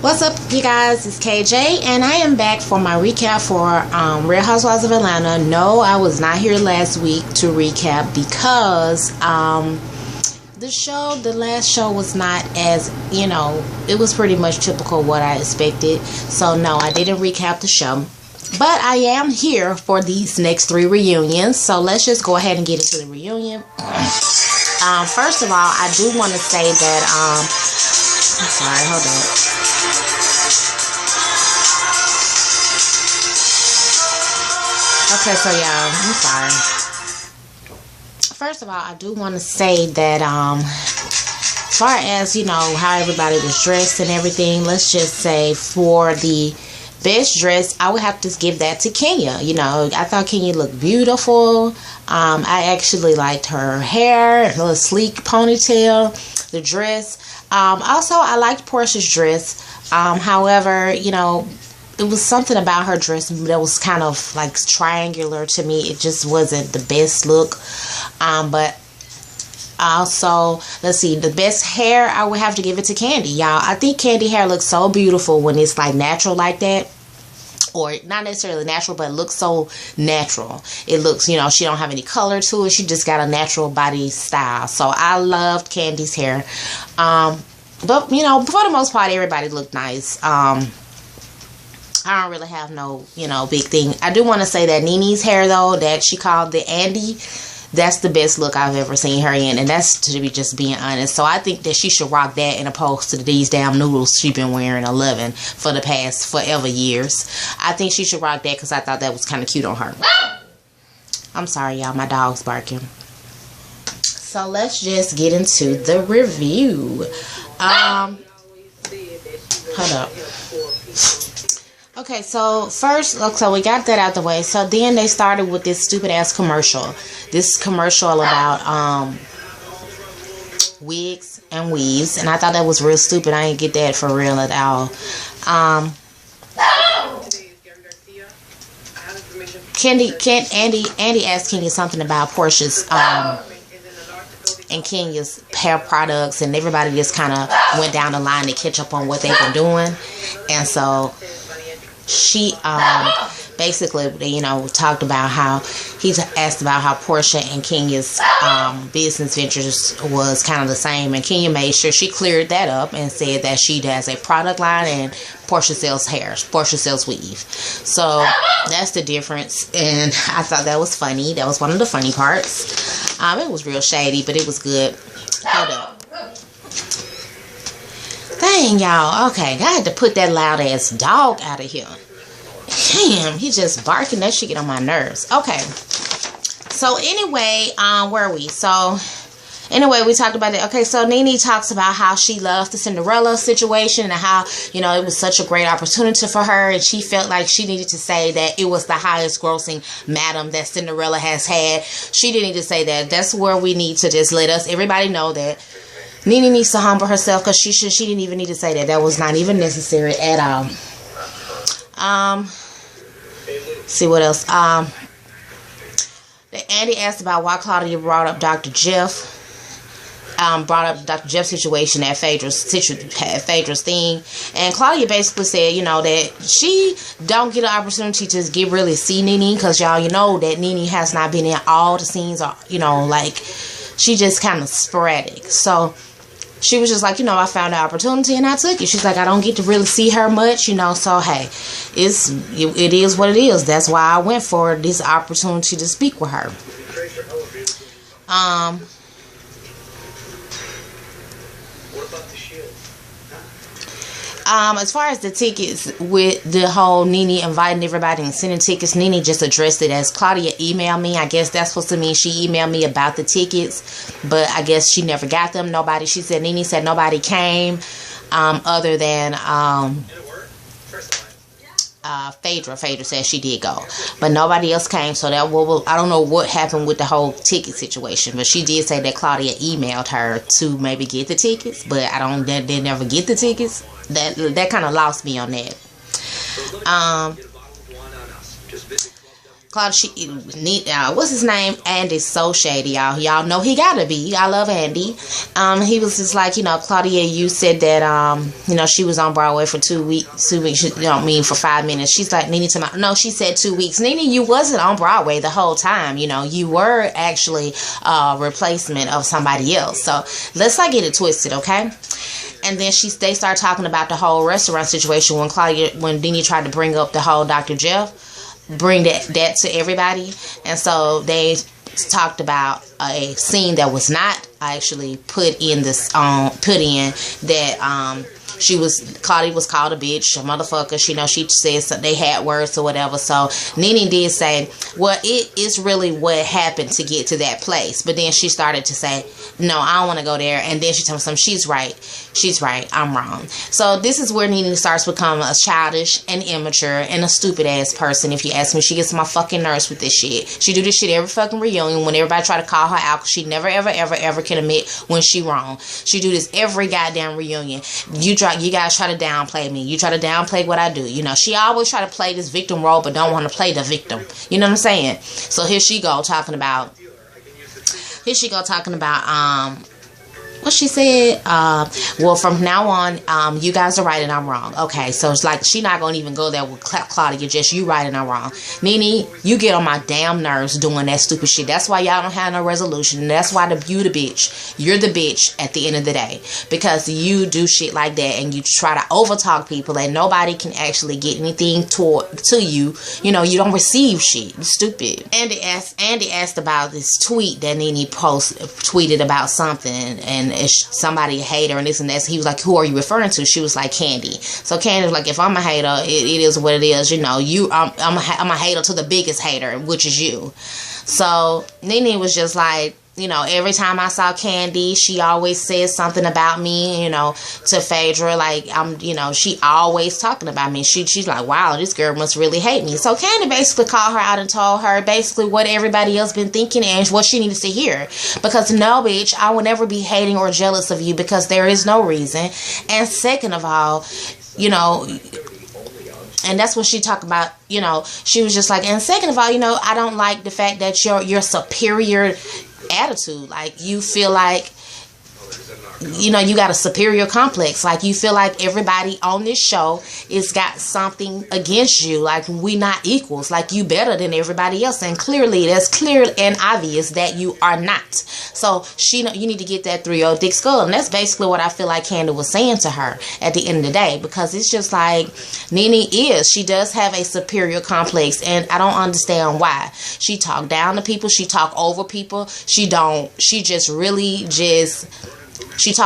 What's up, you guys? It's KJ, and I am back for my recap for Real Housewives of Atlanta. No, I was not here last week to recap because the last show was not as, it was pretty much typical what I expected. So no, I didn't recap the show. But I am here for these next 3 reunions. So let's just go ahead and get into the reunion. First of all, I do want to say that, I'm sorry, hold on. Okay, so y'all, I'm sorry. First of all, I do want to say that, as far as, how everybody was dressed and everything, let's just say for the best dress, I would have to give that to Kenya. I thought Kenya looked beautiful. I actually liked her hair, her little sleek ponytail, the dress. Also, I liked Portia's dress. However, it was something about her dress that was kind of like triangular to me. It just wasn't the best look. But also, let's see, the best hair, I would have to give it to Candy, y'all. I think Candy hair looks so beautiful when it's like natural like that. Or not necessarily natural, but it looks so natural. It looks, she don't have any color to it. She just got a natural body style. So I loved Candy's hair. But, for the most part, everybody looked nice. I don't really have no, big thing. I do want to say that Nene's hair, though, that she called the Andy, that's the best look I've ever seen her in. And that's to be just being honest. So I think that she should rock that in opposed to these damn noodles she's been wearing 11 for the past forever years. I think she should rock that because I thought that was kind of cute on her. I'm sorry, y'all. My dog's barking. So let's just get into the review. Hold up. Okay, so first, so we got that out the way. So then they started with this stupid ass commercial. This commercial about wigs and weaves, and I thought that was real stupid. I didn't get that for real at all. Andy asked Kenya something about Portia's and Kenya's hair products, and everybody just kind of went down the line to catch up on what they've been doing, and so she basically, talked about how he's asked about how Portia and Kenya's business ventures was kind of the same, and Kenya made sure she cleared that up and said that she has a product line and Portia sells hair, Portia sells weave. So that's the difference, and I thought that was funny. That was one of the funny parts. It was real shady, but it was good. Hold up. Dang, y'all. Okay, I had to put that loud ass dog out of here. Damn, he just barking. That shit get on my nerves. Okay. So anyway, where are we? So anyway, we talked about that. Okay, so Nene talks about how she loves the Cinderella situation and how, it was such a great opportunity for her, and she felt like she needed to say that it was the highest grossing madam that Cinderella has had. She didn't need to say that. That's where we need to just let everybody know that Nene needs to humble herself, because she didn't even need to say that. That was not even necessary at all. See what else. Andy asked about why Claudia brought up Dr. Jeff. Brought up Dr. Jeff's situation at Phaedra's thing. And Claudia basically said, that she don't get an opportunity to really see Nene, because y'all, that Nene has not been in all the scenes, or, she just kind of sporadic. So she was just like, I found an opportunity and I took it. She's like, I don't get to really see her much, so hey, it is what it is. That's why I went for this opportunity to speak with her. As far as the tickets, with the whole Nene inviting everybody and sending tickets, Nene just addressed it as Claudia emailed me. I guess that's supposed to mean she emailed me about the tickets, but I guess she never got them. Nene said nobody came, other than Phaedra said she did go, but nobody else came. So that I don't know what happened with the whole ticket situation, but she did say that Claudia emailed her to maybe get the tickets, but they never get the tickets. That kind of lost me on that. what's his name? Andy's so shady, y'all. Y'all know he gotta be. I love Andy. He was just like, Claudia, you said that, she was on Broadway for 2 weeks. 2 weeks, for 5 minutes. She's like, Nene, no, she said 2 weeks. Nene, you wasn't on Broadway the whole time. You were actually a replacement of somebody else. So let's not get it twisted, okay? And then they started talking about the whole restaurant situation when Nene tried to bring up the whole Dr. Jeff. Bring that to everybody. And so they talked about a scene that was not actually put in that Claudia was called a bitch, a motherfucker. She said they had words or whatever. So Nene did say, well, it is really what happened to get to that place. But then she started to say, no, I don't want to go there. And then she told me something. She's right. I'm wrong. So this is where Nene starts becoming a childish and immature and a stupid ass person. If you ask me, she gets on my fucking nerves with this shit. She do this shit every fucking reunion when everybody try to call her out, because she never ever can admit when she wrong. She do this every goddamn reunion. You guys try to downplay me. You try to downplay what I do. She always try to play this victim role, but don't want to play the victim. You know what I'm saying? So here she go talking about what she said. Well, from now on, you guys are right and I'm wrong. Okay, so it's like she not gonna even go there with Claudia. Just you right and I'm wrong. Nene, you get on my damn nerves doing that stupid shit. That's why y'all don't have no resolution. And that's why you the bitch. You're the bitch at the end of the day, because you do shit like that and you try to overtalk people and nobody can actually get anything to you. You don't receive shit. It's stupid. Andy asked about this tweet that Nene tweeted about something, and somebody a hater and this and that. So he was like, who are you referring to? She was like, Candy. So Candy was like, if I'm a hater, it is what it is. I'm a hater to the biggest hater, which is you. So Nene was just like, every time I saw Candy, she always says something about me, to Phaedra. Like, she always talking about me. She's like, wow, this girl must really hate me. So Candy basically called her out and told her basically what everybody else been thinking and what she needed to hear. Because no, bitch, I will never be hating or jealous of you because there is no reason. And second of all, and that's what she talked about, she was just like, and second of all, I don't like the fact that your superior attitude, like you feel like you got a superior complex, like you feel like everybody on this show is got something against you, like we not equals, like you better than everybody else, and clearly that's clear and obvious that you are not. So you need to get that through your thick skull. And that's basically what I feel like Candy was saying to her at the end of the day, because it's just like Nene she does have a superior complex, and I don't understand why. She talk down to people, she talk over people, she talk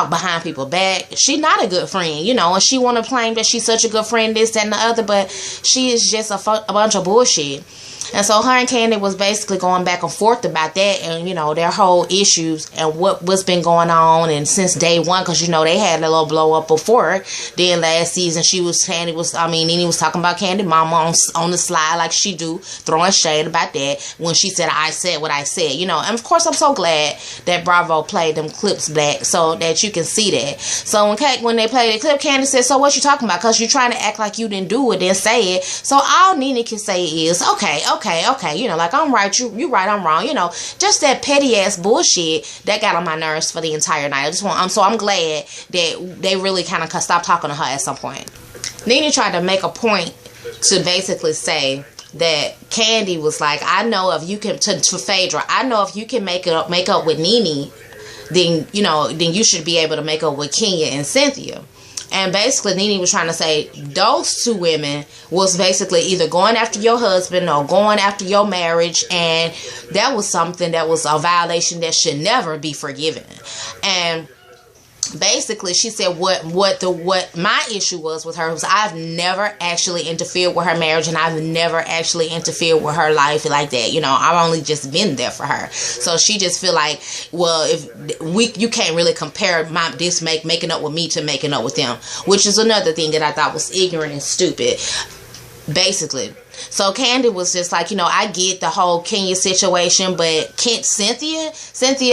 behind people back. She's not a good friend, and she want to claim that she's such a good friend, this, that, and the other, but she is just a bunch of bullshit. And so her and Candy was basically going back and forth about that and, their whole issues and what's been going on and since day one, because, they had a little blow up before. Then last season, Nene was talking about Candy mama on the slide like she do, throwing shade about that when she said, I said what I said, And of course, I'm so glad that Bravo played them clips back so that you can see that. So when they played the clip, Candy said, so what you talking about? Because you're trying to act like you didn't do it, then say it. So all Nene can say is, okay, like I'm right, you right, I'm wrong, just that petty ass bullshit that got on my nerves for the entire night. I'm glad that they really kind of stopped talking to her at some point. Nene tried to make a point to basically say that Candy was like, I know if you can, to Phaedra, I know if you can make up with Nene, then you should be able to make up with Kenya and Cynthia. And basically, Nene was trying to say those two women was basically either going after your husband or going after your marriage. And that was something that was a violation that should never be forgiven. And basically, she said what my issue was with her was I've never actually interfered with her marriage, and I've never actually interfered with her life like that. I've only just been there for her. So she just feel like, well, if you can't really compare making up with me to making up with them, which is another thing that I thought was ignorant and stupid. Basically, So Candy was just like, I get the whole Kenya situation, but Cynthia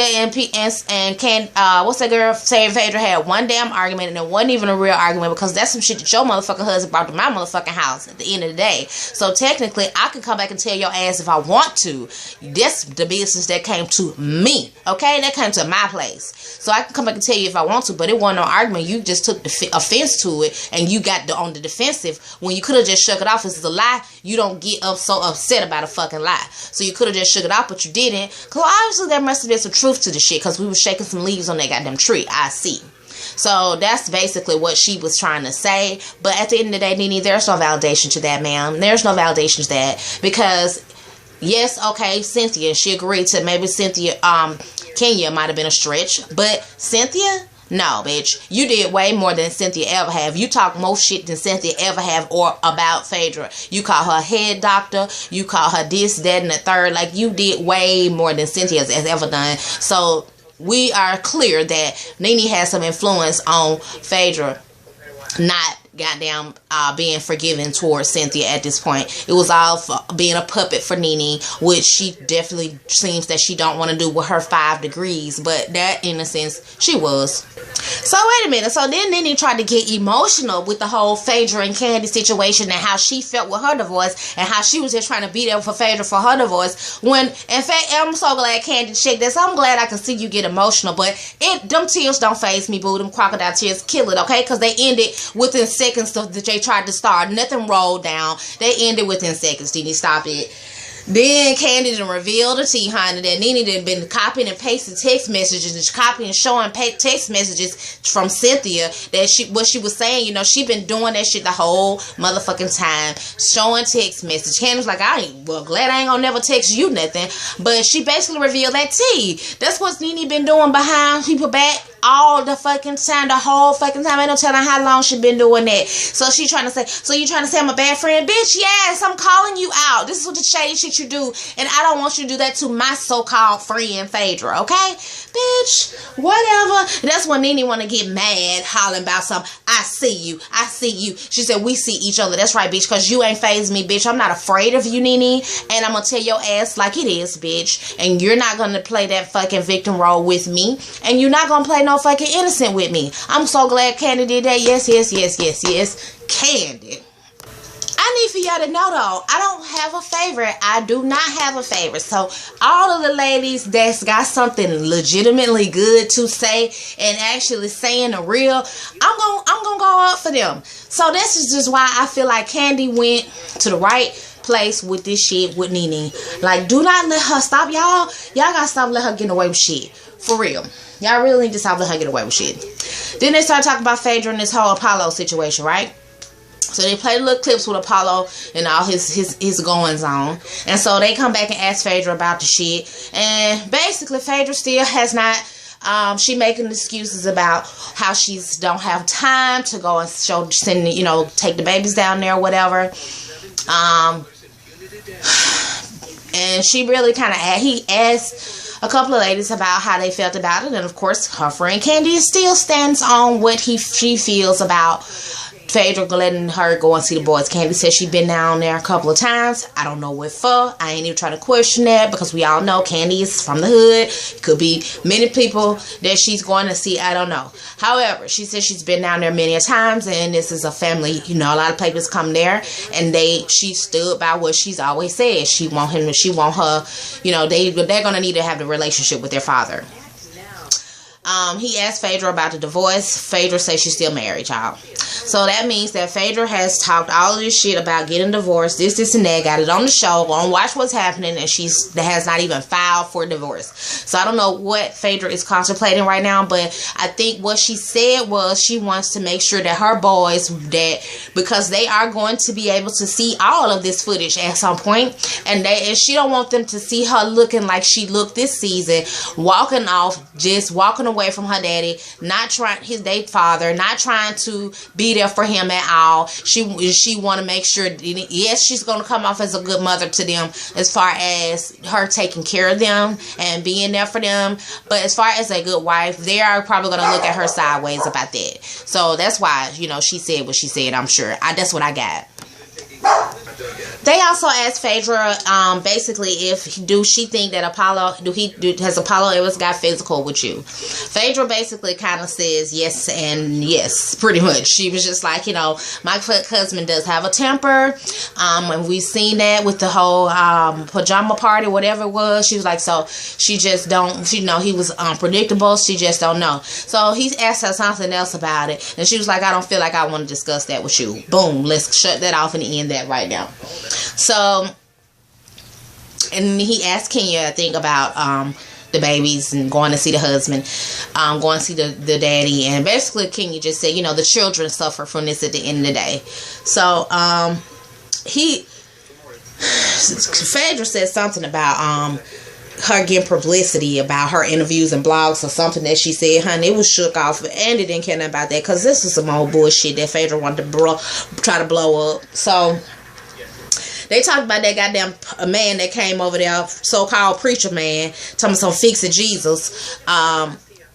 and what's that girl saying? Phaedra had one damn argument, and it wasn't even a real argument, because that's some shit that your motherfucking husband brought to my motherfucking house at the end of the day. So technically, I can come back and tell your ass if I want to. That's the business that came to me, okay? That came to my place. So I can come back and tell you if I want to, but it wasn't no argument. You just took offense to it, and you got on the defensive when you could have just shook it off. This is a lie. You don't get so upset about a fucking lie. So you could have just shook it off, but you didn't. Because obviously there must have been some truth to the shit, because we were shaking some leaves on that goddamn tree. I see. So that's basically what she was trying to say. But at the end of the day, Nene, there's no validation to that, ma'am. There's no validation to that. Because, yes, okay, Cynthia, she agreed to maybe Kenya might have been a stretch. But Cynthia? No, bitch. You did way more than Cynthia ever have. You talk more shit than Cynthia ever have or about Phaedra. You call her head doctor. You call her this, that, and the third. Like, you did way more than Cynthia has ever done. So, we are clear that Nene has some influence on Phaedra not goddamn being forgiving towards Cynthia at this point. It was all for being a puppet for Nene, which she definitely seems that she don't want to do with her 5 degrees, but that in a sense she was. So wait a minute. So then Nene tried to get emotional with the whole Phaedra and Candy situation and how she felt with her divorce and how she was just trying to be there for Phaedra for her divorce. When in fact I'm so glad Candy checked this. I'm glad I can see you get emotional, but them tears don't faze me, boo. Them crocodile tears kill it, okay? Because they ended within seconds that they tried to start. Nothing rolled down. They ended within seconds. Didn't you stop it? Then Candy done revealed to T, honey, that Nene done been copying and pasting text messages and copying and showing text messages from Cynthia that what she was saying, she been doing that shit the whole motherfucking time, showing text messages. Candy was like, glad I ain't gonna never text you nothing, but she basically revealed that T. That's what Nene been doing behind people back all the fucking time, the whole fucking time. Ain't no telling how long she been doing that. So she trying to say, so you trying to say I'm a bad friend? Bitch, yes, I'm calling you out. This is what the shady shit you do, and I don't want you to do that to my so-called friend Phaedra, okay? Bitch, whatever. That's when Nene want to get mad, hollering about something. I see you. She said, we see each other. That's right, bitch, because you ain't phased me, bitch. I'm not afraid of you, Nene, and I'm going to tell your ass like it is, bitch, and you're not going to play that fucking victim role with me, and you're not going to play no fucking innocent with me. I'm so glad Candy did that. Yes. Candy. I need for y'all to know though, I don't have a favorite. I do not have a favorite. So all of the ladies that's got something legitimately good to say and actually saying the real, I'm gonna go up for them. So this is just why I feel like Candy went to the right place with this shit with Nene. Like, do not let her stop. Y'all gotta stop letting her get away with shit. For real. Y'all really need to stop letting her get away with shit. Then they started talking about Phaedra and this whole Apollo situation, right? So they played little clips with Apollo and all his goings on. And so they come back and ask Phaedra about the shit. And basically Phaedra still has not, she making excuses about how she's don't have time to go and take the babies down there or whatever. And she really he asked a couple of ladies about how they felt about it, and of course her friend Candy still stands on what she feels about Phaedra letting her go and see the boys. Candy says she's been down there a couple of times. I don't know what for. I ain't even trying to question that because we all know Candy is from the hood. Could be many people that she's going to see. I don't know. However, she says she's been down there many a times, and this is a family. A lot of papers come there, and she stood by what she's always said. She want him. She want her. They're gonna need to have the relationship with their father. He asked Phaedra about the divorce. Phaedra says she's still married, y'all. So that means that Phaedra has talked all of this shit about getting divorced, this, and that, got it on the show, on Watch What's Happening, and has not even filed for divorce. So I don't know what Phaedra is contemplating right now, but I think what she said was she wants to make sure that her boys, because they are going to be able to see all of this footage at some point, and she don't want them to see her looking like she looked this season, walking away from her daddy, his father, not trying to be there for him at all. She want to make sure, yes, she's going to come off as a good mother to them as far as her taking care of them and being there for them, but as far as a good wife, they are probably going to look at her sideways about that. So that's why, she said what she said, I'm sure. That's what I got. They also asked Phaedra, basically, does she think that has Apollo ever got physical with you? Phaedra basically kind of says yes and yes, pretty much. She was just like, my husband does have a temper, and we've seen that with the whole pajama party, whatever it was. She was like, so she just don't, he was unpredictable. She just don't know. So he asked her something else about it, and she was like, I don't feel like I want to discuss that with you. Boom, let's shut that off and end that right now. So, and he asked Kenya, I think, about the babies and going to see the husband, going to see the daddy, and basically Kenya just said, the children suffer from this at the end of the day. So, Phaedra said something about her getting publicity about her interviews and blogs or something that she said, honey, it was shook off. Andy didn't care nothing about that because this was some old bullshit that Phaedra wanted to try to blow up. So they talked about that goddamn man that came over there, so-called preacher man, talking some fixing Jesus.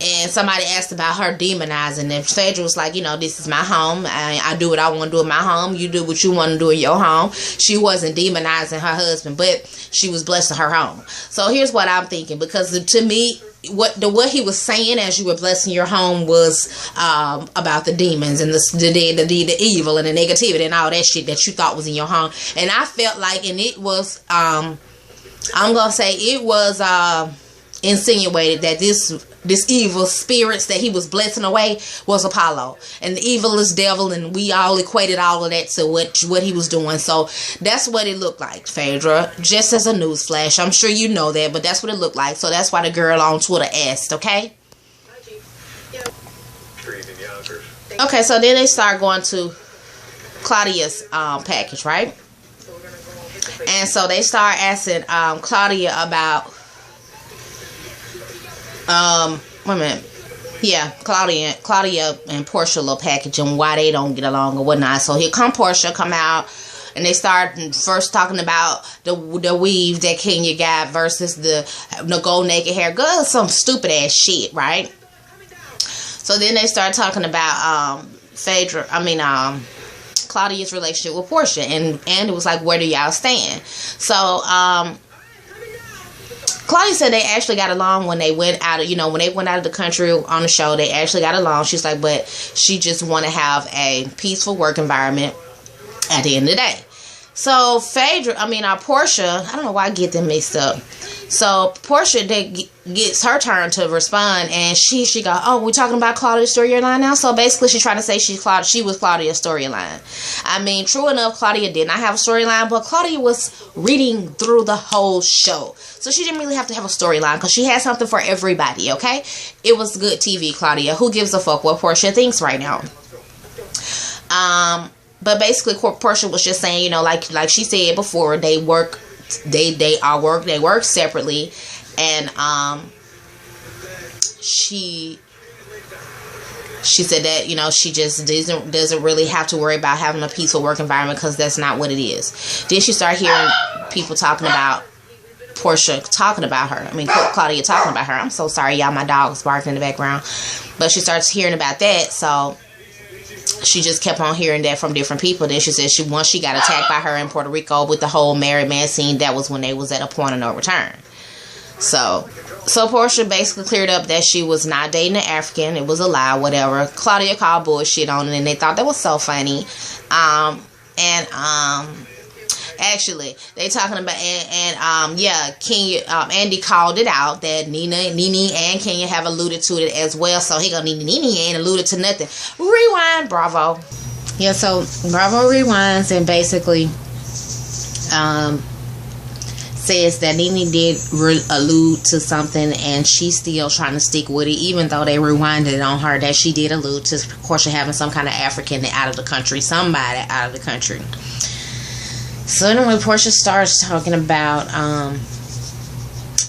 And somebody asked about her demonizing, and Phaedra was like, this is my home. I do what I want to do in my home. You do what you want to do in your home. She wasn't demonizing her husband, but she was blessing her home. So here's what I'm thinking, because to me, what he was saying as you were blessing your home was about the demons and the evil and the negativity and all that shit that you thought was in your home. And I felt like, and it was, I'm gonna say it was insinuated that this evil spirits that he was blessing away was Apollo and the evilest devil, and we all equated all of that to what he was doing. So that's what it looked like, Phaedra, just as a news flash. I'm sure you know that, but that's what it looked like. So that's why the girl on Twitter asked, okay? Okay, so then they start going to Claudia's package, right? And so they start asking Claudia about wait a minute. Yeah, Claudia and Portia little package and why they don't get along or whatnot. So here come Portia, come out, and they start first talking about the weave that Kenya got versus the gold naked hair. Girl, some stupid ass shit, right? So then they start talking about Claudia's relationship with Portia, and it was like, where do y'all stand? So Claudia said they actually got along when they went out of, when they went out of the country on the show. They actually got along. She's like, but she just want to have a peaceful work environment at the end of the day. So Portia, I don't know why I get them mixed up. So Portia gets her turn to respond, and she go, oh, we're talking about Claudia's storyline now. So basically, she's trying to say she was Claudia's storyline. I mean, true enough, Claudia did not have a storyline, but Claudia was reading through the whole show, so she didn't really have to have a storyline because she had something for everybody. Okay, it was good TV, Claudia. Who gives a fuck what Portia thinks right now? But basically, Portia was just saying, like she said before, they work separately, and she said that she just doesn't really have to worry about having a peaceful work environment because that's not what it is. Then she started hearing people talking about Portia talking about her. Claudia talking about her. I'm so sorry, y'all. My dog's barking in the background, but she starts hearing about that. So she just kept on hearing that from different people. Then she said once she got attacked by her in Puerto Rico with the whole married man scene, that was when they was at a point of no return. So Portia basically cleared up that she was not dating an African. It was a lie, whatever. Claudia called bullshit on it, and they thought that was so funny. Actually, they talking about Kenya. Andy called it out that Nene and Kenya have alluded to it as well. So he go, Nene ain't alluded to nothing. Rewind, Bravo. Yeah, so Bravo rewinds and basically says that Nene did allude to something, and she's still trying to stick with it, even though they rewinded on her that she did allude to Portia having some kind of African out of the country, somebody out of the country. So anyway, Portia starts talking about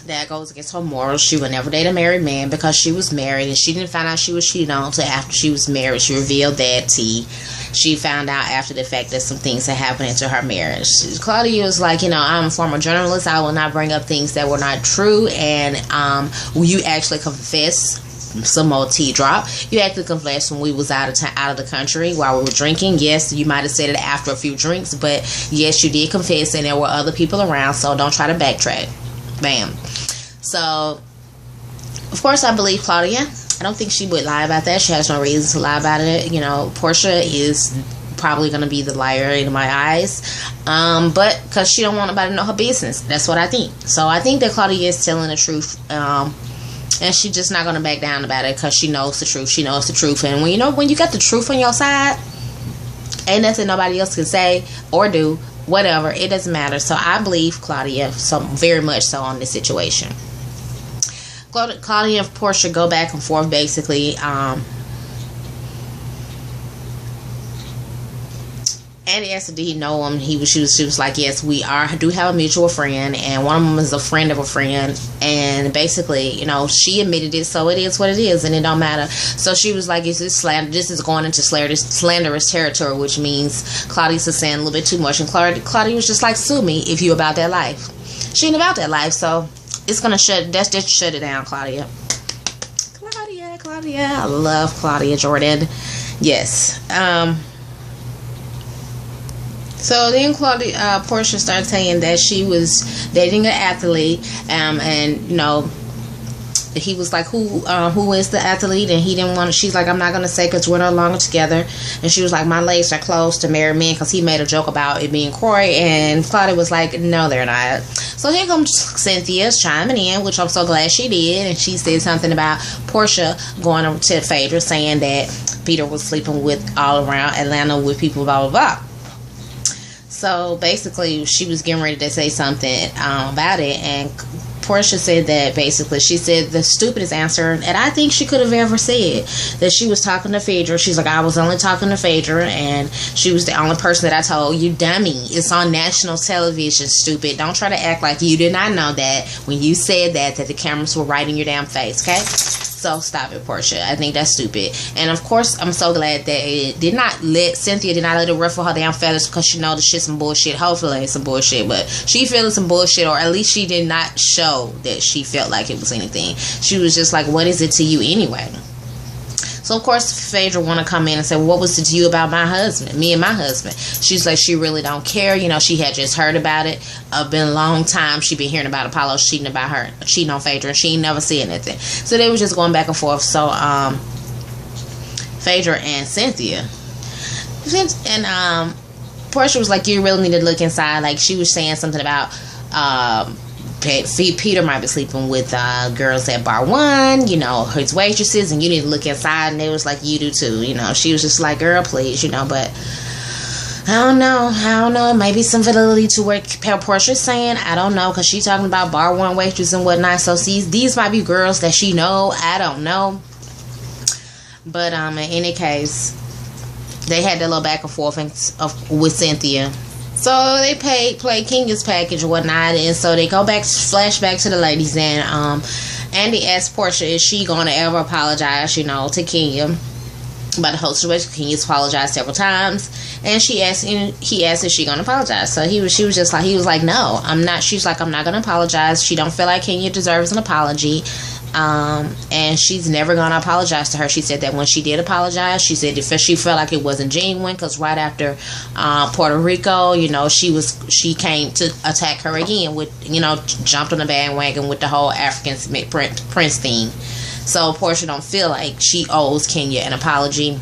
that goes against her morals. She would never date a married man because she was married, and she didn't find out she was cheated on until after she was married. She revealed that tea. She found out after the fact that some things had happened into her marriage. Claudia was like, I'm a former journalist. I will not bring up things that were not true. And will you actually confess some more tea drop. You actually confessed when we was out of the country while we were drinking. Yes, you might have said it after a few drinks, but yes, you did confess, and there were other people around, so don't try to backtrack. Bam. So, of course, I believe Claudia. I don't think she would lie about that. She has no reason to lie about it. You know, Portia is probably going to be the liar in my eyes, but because she don't want nobody to know her business. That's what I think. So I think that Claudia is telling the truth, and she's just not going to back down about it because she knows the truth. She knows the truth, and when you got the truth on your side, ain't nothing nobody else can say or do, whatever, it doesn't matter. So I believe Claudia so very much so on this situation. Claudia and Portia go back and forth basically. Andy asked, did he know him? She was like, yes, we do have a mutual friend, and one of them is a friend of a friend. And basically, she admitted it, so it is what it is, and it don't matter. So she was like, this is going into slanderous territory, which means Claudia's saying a little bit too much. And Claudia was just like, sue me if you about that life. She ain't about that life, so it's gonna shut it down, Claudia. Claudia, I love Claudia Jordan. Yes. So then Portia started saying that she was dating an athlete, and he was like, who is the athlete? And he didn't want to. She's like, I'm not going to say because we're no longer together. And she was like, my legs are closed to married men, because he made a joke about it being Corey. And Claudia was like, no, they're not. So here comes Cynthia chiming in, which I'm so glad she did. And she said something about Portia going over to Phaedra saying that Peter was sleeping with all around Atlanta with people, blah, blah, blah. So basically, she was getting ready to say something about it, and Portia said that basically, she said the stupidest answer, and I think she could have ever said, that she was talking to Phaedra. She's like, I was only talking to Phaedra, and she was the only person that I told. You dummy. It's on national television, stupid. Don't try to act like you did not know that when you said that the cameras were right in your damn face, okay? So stop it, Portia. I think that's stupid. And of course, I'm so glad that Cynthia did not let it ruffle her damn feathers, because she know the shit's some bullshit. Hopefully it's some bullshit, but she feeling some bullshit, or at least she did not show that she felt like it was anything. She was just like, what is it to you anyway? So of course Phaedra want to come in and say, well, what was it to you about me and my husband? She's like, she really don't care. She had just heard about it. Been a long time. She been hearing about Apollo cheating on Phaedra, and she ain't never said anything. So they were just going back and forth. So Phaedra and Cynthia, and Portia was like, you really need to look inside. Like, she was saying something about Peter might be sleeping with girls at bar one, his waitresses, and you need to look inside. And they was like, you do too. She was just like, girl, please, but I don't know, maybe some validity to what Portia's saying. I don't know, because she's talking about bar one waitress and whatnot. So these might be girls that she know. I don't know, but in any case, they had that little back and forth with Cynthia. So they play Kenya's package or whatnot, and so they flashback to the ladies, and Andy asked Portia, is she going to ever apologize, to Kenya about the whole situation. Kenya's apologized several times, and he asked, is she going to apologize? So he was like, no, I'm not. She's like, I'm not going to apologize. She don't feel like Kenya deserves an apology. And she's never gonna apologize to her. She said that when she did apologize, she said if she felt like it wasn't genuine, because right after Puerto Rico, she came to attack her again with, jumped on the bandwagon with the whole African Prince thing. So Portia don't feel like she owes Kenya an apology.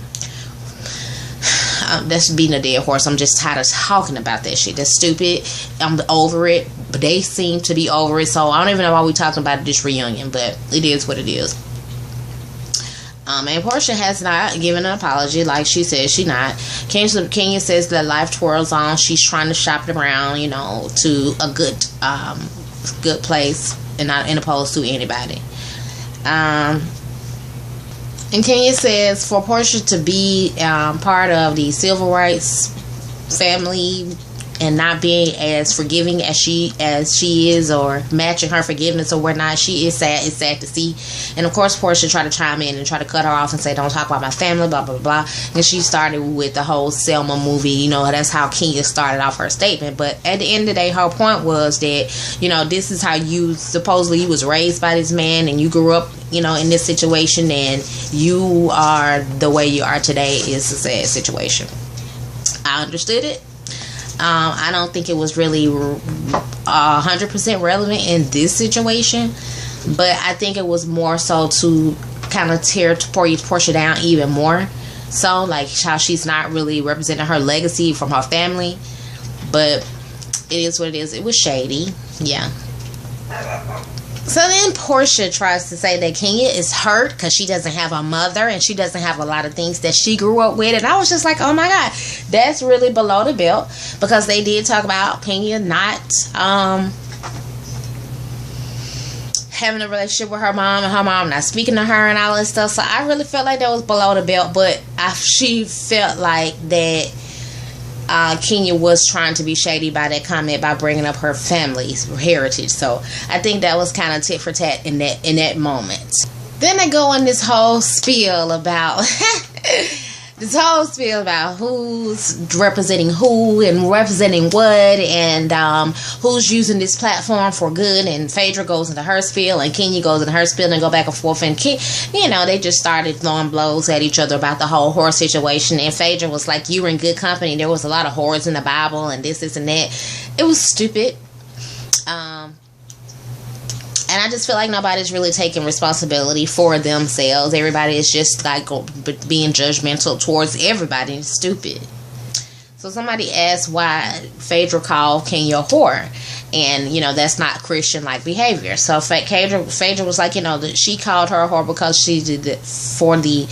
That's beating a dead horse. I'm just tired of talking about that shit. That's stupid. I'm over it. But they seem to be over it. So I don't even know why we're talking about this reunion. But it is what it is. And Portia has not given an apology. Like she said, she not. Kenya says that life twirls on. She's trying to shop it around, to a good place, and not opposed to anybody. And Kenya says for Portia to be part of the civil rights family and not being as forgiving as she is, or matching her forgiveness or whatnot. She is sad. It's sad to see. And of course Portia tried to chime in and try to cut her off and say, don't talk about my family, blah blah blah. And she started with the whole Selma movie. You know, that's how Kenya started off her statement. But at the end of the day, her point was that, you know, this is how you supposedly you was raised by this man, and you grew up, you know, in this situation, and you are the way you are today is a sad situation. I understood it. I don't think it was really 100% relevant in this situation, but I think it was more so to kind of tear Portia down even more. So, like, how she's not really representing her legacy from her family, but it is what it is. It was shady, yeah. So then Portia tries to say that Kenya is hurt because she doesn't have a mother and she doesn't have a lot of things that she grew up with. And I was just like, oh my God, that's really below the belt, because they did talk about Kenya not having a relationship with her mom, and her mom not speaking to her and all that stuff. So I really felt like that was below the belt, but she felt like that Kenya was trying to be shady by that comment, by bringing up her family's heritage. So I think that was kind of tit for tat in that moment. Then they go on this whole spiel about who's representing who and representing what, and who's using this platform for good. And Phaedra goes into her spiel and Kenya goes into her spiel, and go back and forth. And you know, they just started throwing blows at each other about the whole whore situation. And Phaedra was like, you were in good company. There was a lot of whores in the Bible and this and that. It was stupid. And I just feel like nobody's really taking responsibility for themselves. Everybody is just like being judgmental towards everybody. It's stupid. So somebody asked why Phaedra called Kenya a whore. And, you know, that's not Christian-like behavior. So Phaedra was like, you know, that she called her a whore because she did it for the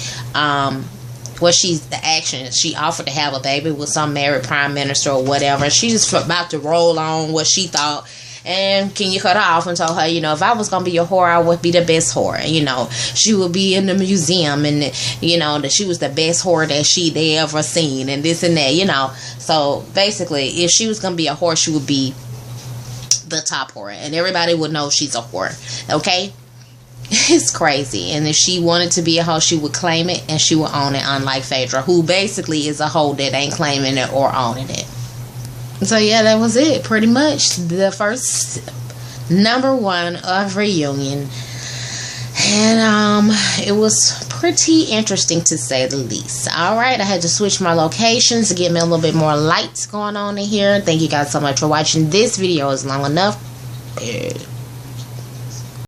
action. She offered to have a baby with some married prime minister or whatever. She just about to roll on what she thought. And Kenya cut her off and told her, you know, if I was going to be a whore, I would be the best whore. You know, she would be in the museum, and, you know, that she was the best whore that they ever seen, and this and that, you know. So basically, if she was going to be a whore, she would be the top whore, and everybody would know she's a whore. Okay? It's crazy. And if she wanted to be a hoe, she would claim it and she would own it, unlike Phaedra, who basically is a hoe that ain't claiming it or owning it. So yeah, that was it. Pretty much the first #1 of Reunion. And it was pretty interesting, to say the least. Alright, I had to switch my locations to get me a little bit more lights going on in here. Thank you guys so much for watching. This video is long enough.